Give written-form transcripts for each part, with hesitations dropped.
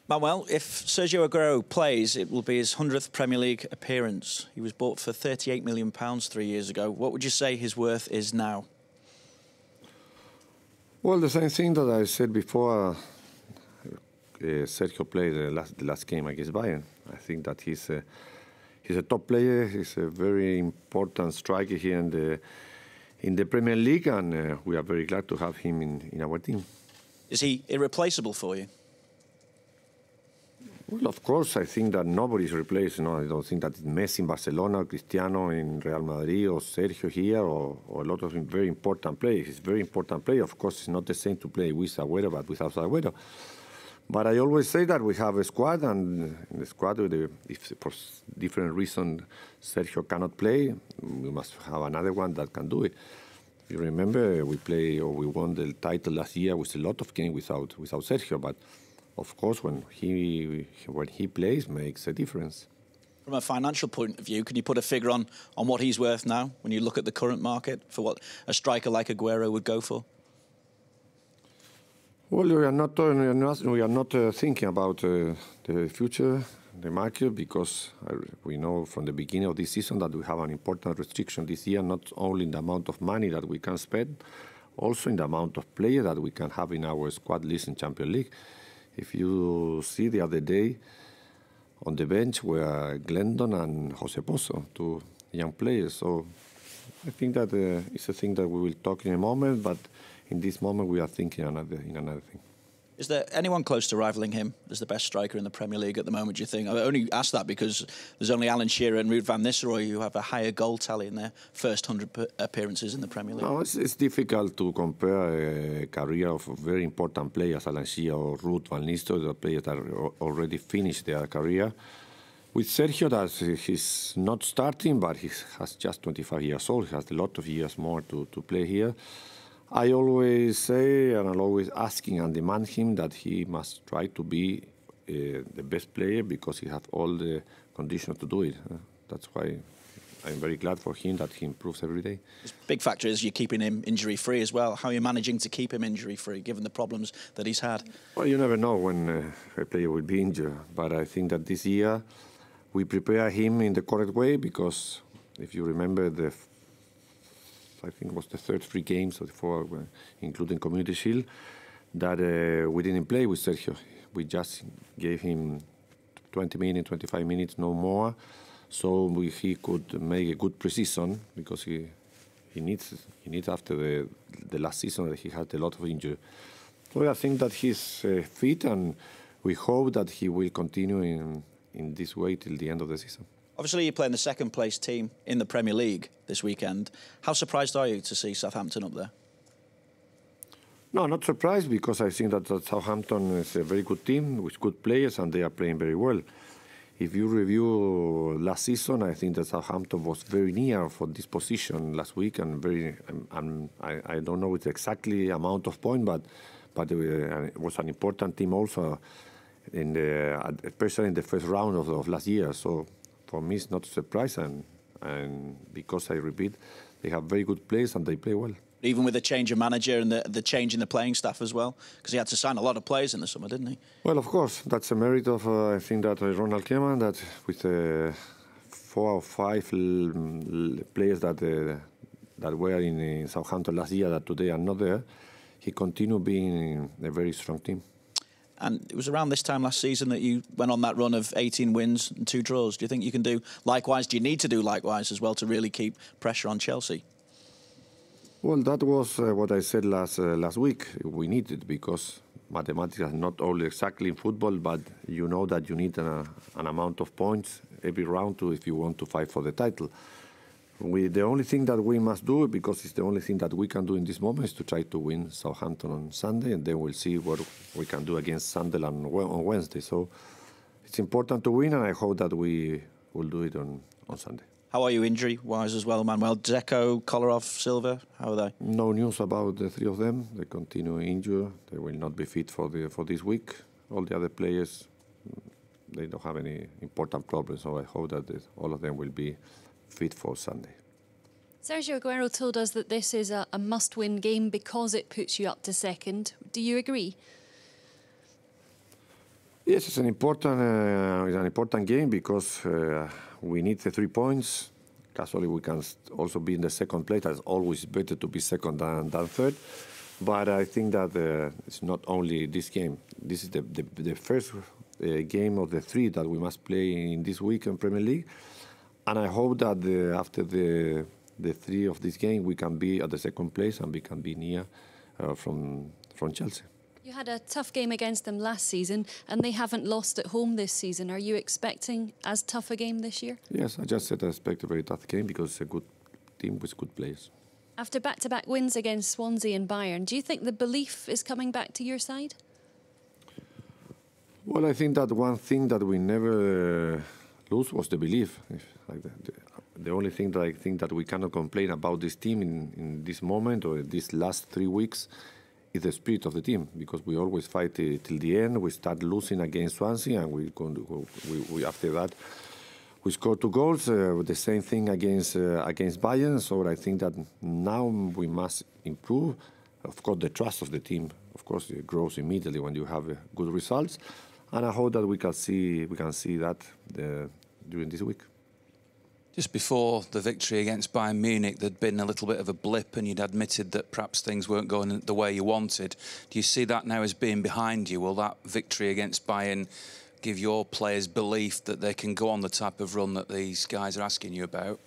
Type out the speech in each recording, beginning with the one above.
Manuel, if Sergio Aguero plays, it will be his 100th Premier League appearance. He was bought for £38 million 3 years ago. What would you say his worth is now? Well, the same thing that I said before. Sergio played the last game against Bayern. I think that he's a top player. He's a very important striker here in the Premier League, and we are very glad to have him in our team. Is he irreplaceable for you? Well, of course, I think that nobody's replaced. I don't think that Messi in Barcelona, Cristiano in Real Madrid, or Sergio here, or a lot of very important players. He's a very important player. Of course, it's not the same to play with Aguero, but without Aguero. But I always say that we have a squad, and in the squad, if for different reasons Sergio cannot play, we must have another one that can do it. If you remember, we won the title last year with a lot of games without Sergio, but of course, when he plays, makes a difference. From a financial point of view, can you put a figure on what he's worth now when you look at the current market for what a striker like Aguero would go for? Well, we are not thinking about the future, the market, because we know from the beginning of this season that we have an important restriction this year, not only in the amount of money that we can spend, also in the amount of players that we can have in our squad list in Champions League. If you see the other day, on the bench were Glendon and Jose Pozo, two young players. So I think that it's a thing that we will talk in a moment, but in this moment we are thinking in another thing. Is there anyone close to rivaling him as the best striker in the Premier League at the moment, do you think? I only ask that because there's only Alan Shearer and Ruud van Nistelrooy who have a higher goal tally in their first 100 appearances in the Premier League. No, it's difficult to compare a career of very important players, Alan Shearer or Ruud van Nistelrooy, the players that already finished their career. With Sergio, that he's not starting, but he has just 25 years old. He has a lot of years more to play here. I always say, and I'm always asking and demand him that he must try to be the best player because he has all the conditions to do it. That's why I'm very glad for him that he improves every day. His big factor is you're keeping him injury-free as well. How are you managing to keep him injury-free, given the problems that he's had? Well, you never know when a player will be injured, but I think that this year we prepare him in the correct way because if you remember I think it was the third 3 games of the 4, including Community Shield, that we didn't play with Sergio. We just gave him 20 minutes, 25 minutes, no more, so he could make a good pre-season because he needs after the last season that he had a lot of injury. So I think that he's fit, and we hope that he will continue in this way till the end of the season. Obviously, you're playing the second-place team in the Premier League this weekend. How surprised are you to see Southampton up there? No, not surprised, because I think that Southampton is a very good team with good players, and they are playing very well. If you review last season, I think that Southampton was very near for this position last week, and I don't know the exactly amount of points, but it was an important team also, especially in the first round of last year. So for me, it's not a surprise, and because I repeat, they have very good players and they play well. Even with the change of manager and the change in the playing staff as well, because he had to sign a lot of players in the summer, didn't he? Well, of course, that's a merit of I think that Ronald Koeman, that with 4 or 5 players that were in Southampton last year that today are not there, he continued being a very strong team. And it was around this time last season that you went on that run of 18 wins and 2 draws. Do you think you can do likewise? Do you need to do likewise as well to really keep pressure on Chelsea? Well, that was what I said last week. We need it because mathematics is not only exactly in football, but you know that you need an amount of points every round if you want to fight for the title. The only thing that we must do, because it's the only thing that we can do in this moment, is to try to win Southampton on Sunday, and then we'll see what we can do against Sunderland on Wednesday. So it's important to win, and I hope that we will do it on Sunday. How are you injury-wise as well, Manuel? Dzeko, Kolarov, Silva, how are they? No news about the 3 of them. They continue injured. They will not be fit for this week. All the other players, they don't have any important problems, so I hope that all of them will be fit for Sunday. Sergio Aguero told us that this is a must-win game because it puts you up to second. Do you agree? Yes, it's an important game because we need the 3 points. Casually, we can also be in the second place. It's always better to be second than third. But I think that it's not only this game. This is the first game of the 3 that we must play in this week in Premier League. And I hope that after the 3 of this game, we can be at the second place and we can be near from Chelsea. You had a tough game against them last season, and they haven't lost at home this season. Are you expecting as tough a game this year? Yes, I just said I expect a very tough game because it's a good team with good players. After back-to-back wins against Swansea and Bayern, do you think the belief is coming back to your side? Well, I think that one thing that we never lose was the belief. The only thing that I think that we cannot complain about this team in this moment or these last 3 weeks is the spirit of the team, because we always fight till the end. We start losing against Swansea, and we after that we score 2 goals. The same thing against Bayern. So I think that now we must improve. Of course, the trust of the team, of course, it grows immediately when you have good results, and I hope that we can see that during this week. Just before the victory against Bayern Munich, there'd been a little bit of a blip and you'd admitted that perhaps things weren't going the way you wanted. Do you see that now as being behind you? Will that victory against Bayern give your players belief that they can go on the type of run that these guys are asking you about?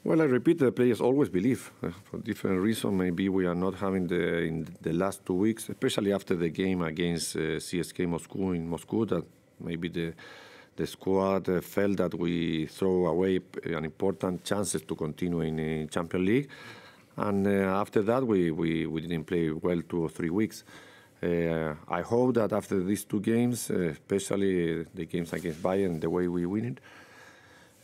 Well, I repeat, the players always believe. For different reasons, maybe we are not having in the last 2 weeks, especially after the game against CSKA Moscow in Moscow, that maybe the squad felt that we throw away an important chances to continue in Champions League, and after that we didn't play well 2 or 3 weeks. I hope that after these 2 games, especially the games against Bayern, the way we win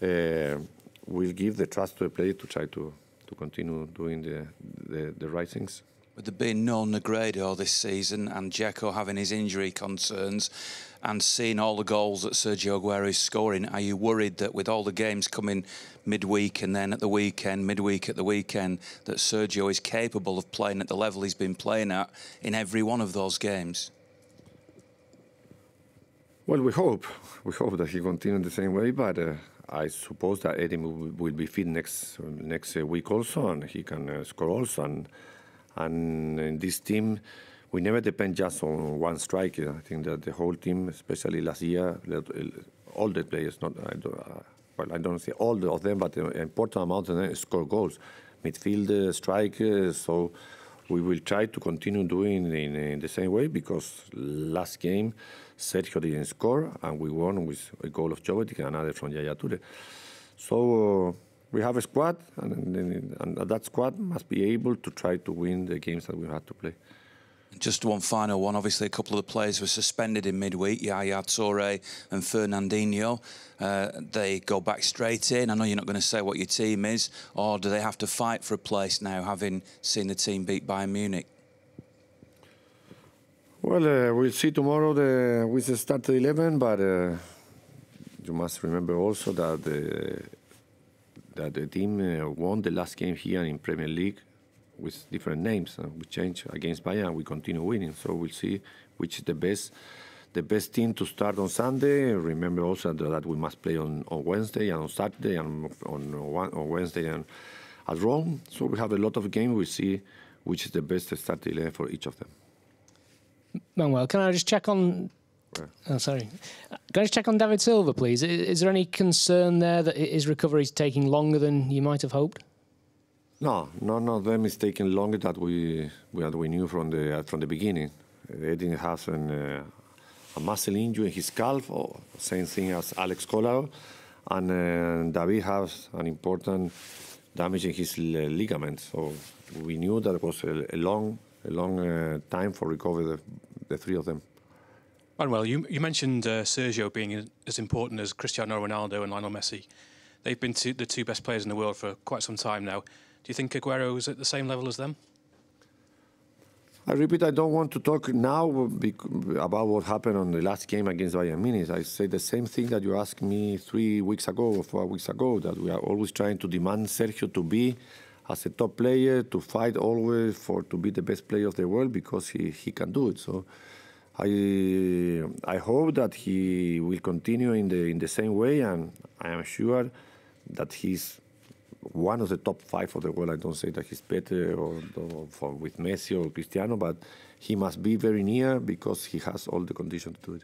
it, will give the trust to the players to try to continue doing the right things. With there being no Negredo this season and Dzeko having his injury concerns and seeing all the goals that Sergio Aguero is scoring, are you worried that with all the games coming midweek and then at the weekend, midweek at the weekend, that Sergio is capable of playing at the level he's been playing at in every one of those games? Well, we hope that he continues the same way, but I suppose that Eddie will be fit next week also, and he can score also. And in this team, we never depend just on one striker. I think that the whole team, especially last year, all the players, I don't say all of them, but an important amount of them score goals. Midfield, strikers, so we will try to continue doing in the same way, because last game, Sergio didn't score, and we won with a goal of Jovetic and another from Yaya Toure. So we have a squad, and that squad must be able to try to win the games that we had to play. Just one final one. Obviously, a couple of the players were suspended in midweek, Yaya Toure and Fernandinho. They go back straight in. I know you're not going to say what your team is, or do they have to fight for a place now, having seen the team beat Bayern Munich? Well, we'll see tomorrow with the starting 11, but you must remember also that the team won the last game here in Premier League with different names. We changed against Bayern, we continue winning. So we'll see which is the best team to start on Sunday. Remember also that we must play on Wednesday and on Saturday and on Wednesday and at Rome. So we have a lot of games. We'll see which is the best starting 11 for each of them. Manuel, can I just check on... Oh, sorry. Can I just check on David Silva, please? Is there any concern there that his recovery is taking longer than you might have hoped? No, none of them is taking longer than we knew from the beginning. Eddie has a muscle injury in his calf, or same thing as Alex Kolarov, and David has an important damage in his ligament. So we knew that it was a long time for recovery the 3 of them. Manuel, you mentioned Sergio being as important as Cristiano Ronaldo and Lionel Messi. They've been the 2 best players in the world for quite some time now. Do you think Aguero is at the same level as them? I repeat, I don't want to talk now about what happened on the last game against Bayern Munich. I say the same thing that you asked me 3 weeks ago or 4 weeks ago, that we are always trying to demand Sergio to be as a top player, to fight always to be the best player of the world, because he can do it. So I hope that he will continue in the same way, and I am sure that he's one of the top 5 of the world. I don't say that he's better with Messi or Cristiano, but he must be very near because he has all the conditions to do it.